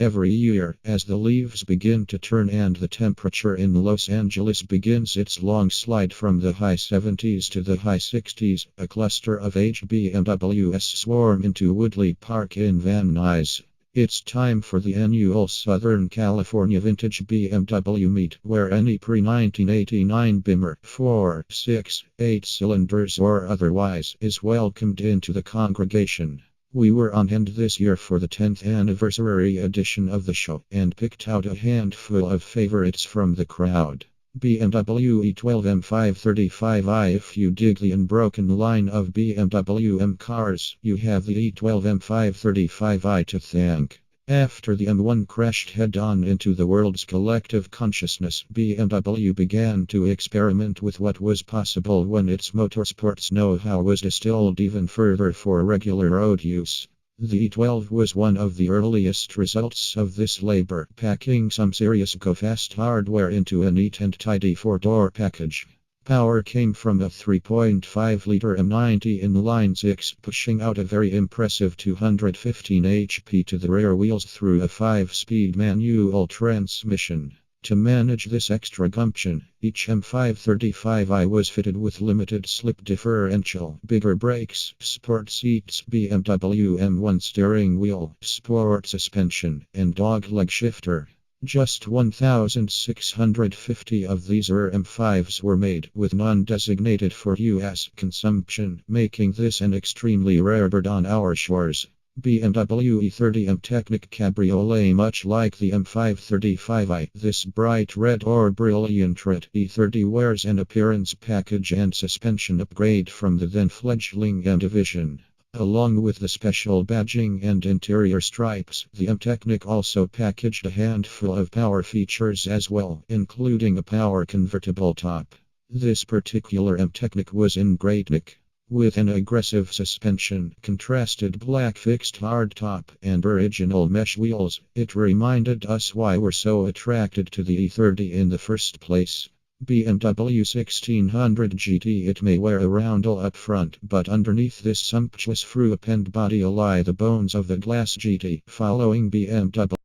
Every year, as the leaves begin to turn and the temperature in Los Angeles begins its long slide from the high 70s to the high 60s, a cluster of aged BMWs swarm into Woodley Park in Van Nuys. It's time for the annual Southern California Vintage BMW Meet, where any pre-1989 Bimmer, 4, 6, 8 cylinders or otherwise, is welcomed into the congregation. We were on hand this year for the 10th anniversary edition of the show and picked out a handful of favorites from the crowd. BMW E12 M535i. If you dig the unbroken line of BMW M cars, you have the E12 M535i to thank. After the M1 crashed head-on into the world's collective consciousness, BMW began to experiment with what was possible when its motorsports know-how was distilled even further for regular road use. The E12 was one of the earliest results of this labor, packing some serious go-fast hardware into a neat and tidy four-door package. Power came from a 3.5-liter M90 inline 6, pushing out a very impressive 215 HP to the rear wheels through a 5-speed manual transmission. To manage this extra gumption, each M535i was fitted with limited slip differential, bigger brakes, sport seats, BMW M1 steering wheel, sport suspension, and dogleg shifter. Just 1,650 of these M5s were made, with none designated for U.S. consumption, making this an extremely rare bird on our shores. BMW E30 M Technic Cabriolet. Much like the M535i, this bright red or brilliant red E30 wears an appearance package and suspension upgrade from the then fledgling M division. Along with the special badging and interior stripes, the M Technic also packaged a handful of power features as well, including a power convertible top. This particular M Technic was in great nick. With an aggressive suspension, contrasted black fixed hardtop, and original mesh wheels, it reminded us why we're so attracted to the E30 in the first place. BMW 1600 GT. It may wear a roundel up front, but underneath this sumptuous fruit-and body lie the bones of the glass GT, following BMW